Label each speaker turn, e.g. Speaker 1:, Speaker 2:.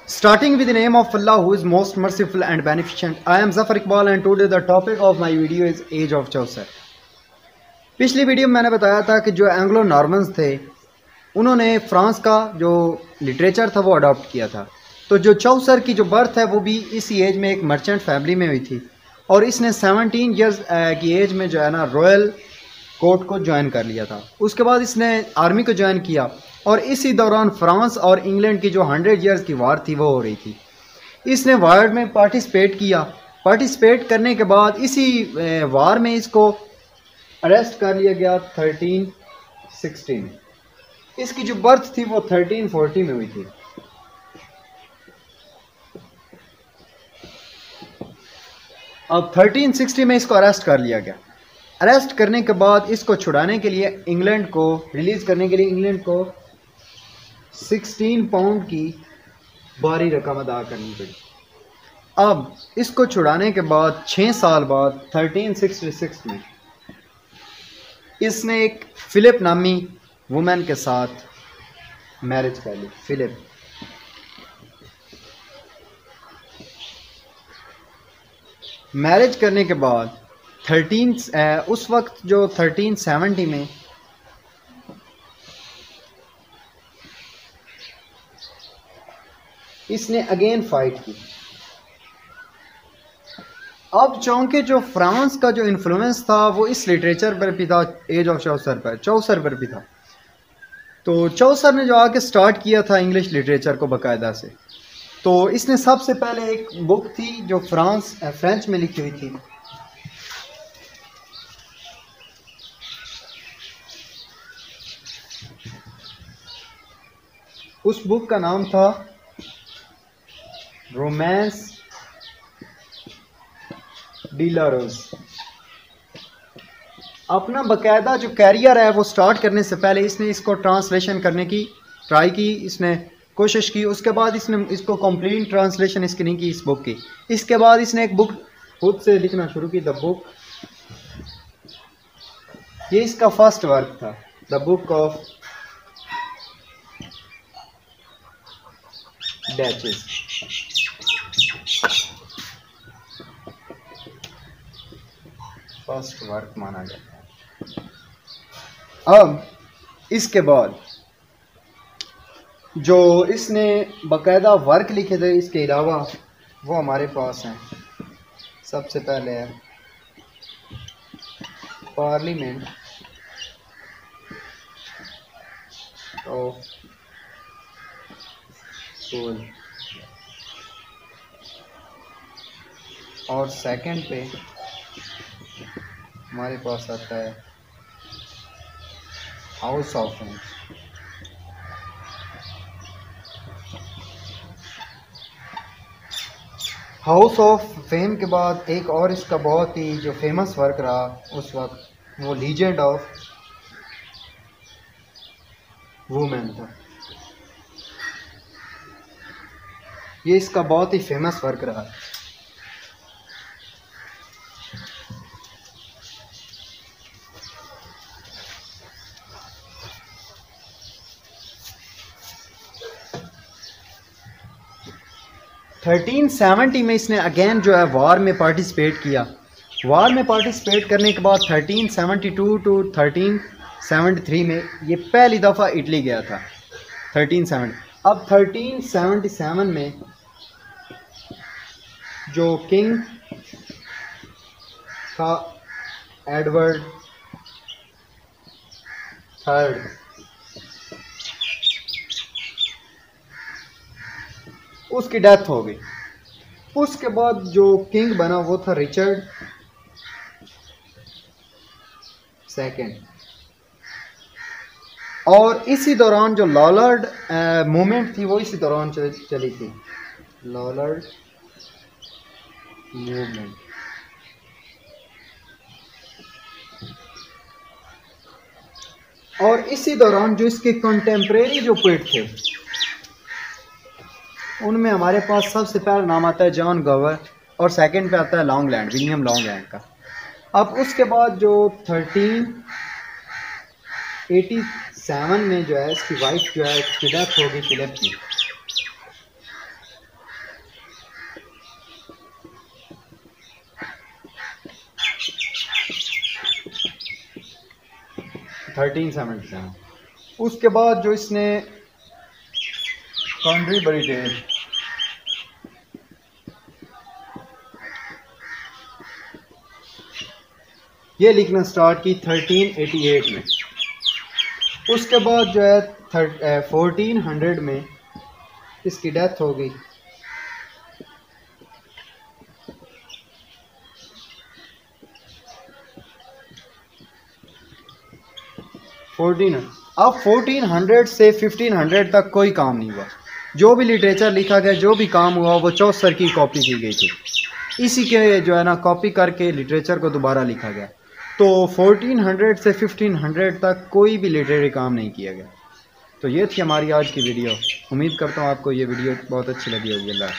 Speaker 1: Starting with the name of Allah who is most merciful and beneficent. I am Zafar Iqbal and today the topic of my video is Age of Chaucer. पिछली video में मैंने बताया था कि जो Anglo Normans थे उन्होंने France का जो लिटरेचर था वो अडॉप्ट किया था। तो जो चौसर की जो बर्थ है वो भी इसी एज में एक मर्चेंट फैमिली में हुई थी और इसने 17 ईयर्स की एज में जो है ना रॉयल कोर्ट को ज्वाइन कर लिया था। उसके बाद इसने आर्मी को ज्वाइन किया और इसी दौरान फ्रांस और इंग्लैंड की जो 100 ईयर्स की वार थी वो हो रही थी। इसने वार में पार्टिसिपेट किया। पार्टिसिपेट करने के बाद इसी वार में इसको अरेस्ट कर लिया गया 1316 में। इसकी जो बर्थ थी वो 1340 में हुई थी। अब 1360 में इसको अरेस्ट कर लिया गया। अरेस्ट करने के बाद इसको छुड़ाने के लिए इंग्लैंड को रिलीज करने के लिए इंग्लैंड को 16 पाउंड की भारी रकम अदा करनी पड़ी। अब इसको छुड़ाने के बाद 6 साल बाद 1366 में इसने एक फिलिप नामी वुमेन के साथ मैरिज कर ली। फिलिप मैरिज करने के बाद उस वक्त जो 1370 में इसने अगेन फाइट की। अब चूंकि जो फ्रांस का जो इन्फ्लुएंस था वो इस लिटरेचर पर भी था, एज ऑफ चौसर पर भी था। तो चौसर ने जो आके स्टार्ट किया था इंग्लिश लिटरेचर को बाकायदा से, तो इसने सबसे पहले एक बुक थी जो फ्रेंच में लिखी हुई थी। उस बुक का नाम था रोमांस डी ला रोज। अपना बकायदा जो कैरियर है वो स्टार्ट करने से पहले इसने इसको ट्रांसलेशन करने की ट्राई की, इसने कोशिश की। उसके बाद इसने इसको कंप्लीट ट्रांसलेशन इसकी नहीं की इस बुक की। इसके बाद इसने एक बुक खुद से लिखना शुरू की, द बुक। ये इसका फर्स्ट वर्क था, the book of Duchess. First work माना जाता है। अब इसके बाद जो इसने बाकायदा वर्क लिखे थे इसके अलावा वो हमारे पास हैं। सबसे पहले है पार्लियामेंट ऑफ सोल और सेकंड पे हमारे पास आता है house of fame. House of fame के बाद एक और इसका बहुत ही जो फेमस वर्क रहा उस वक्त वो लीजेंड ऑफ वुमेन था। ये इसका बहुत ही फेमस वर्क रहा। थर्टीन 1370 में इसने अगेन जो है वार में पार्टिसिपेट किया। वार में पार्टिसिपेट करने के बाद 1372 टू 1373 में ये पहली दफ़ा इटली गया था 1370। अब 1377 में जो किंग था एडवर्ड थर्ड, उसकी डेथ हो गई। उसके बाद जो किंग बना वो था रिचर्ड सेकंड। और इसी दौरान जो लॉलर्ड मूवमेंट थी वो इसी दौरान चली थी, लॉलर्ड मूवमेंट। और इसी दौरान जो इसके कंटेम्प्रेरी जो पोएट थे उनमें हमारे पास सबसे पहला नाम आता है जॉन गवर और सेकंड पे आता है लॉन्गलैंड, विलियम लॉन्गलैंड का। अब उसके बाद जो 1387 में जो है इसकी वाइफ जो है इसकी डेथ होगी फिलिप की। 1377। उसके बाद जो इसने कंट्री डिटेल ये लिखना स्टार्ट की 1388 में। उसके बाद जो है 1400 में इसकी डेथ हो गई। अब 1400 से 1500 तक कोई काम नहीं हुआ। जो भी लिटरेचर लिखा गया, जो भी काम हुआ, वो चौसर की कॉपी की गई थी। इसी के जो है ना कॉपी करके लिटरेचर को दोबारा लिखा गया। तो 1400 से 1500 तक कोई भी लिटरेरी काम नहीं किया गया। तो ये थी हमारी आज की वीडियो। उम्मीद करता हूँ आपको ये वीडियो बहुत अच्छी लगी होगी। अल्लाह।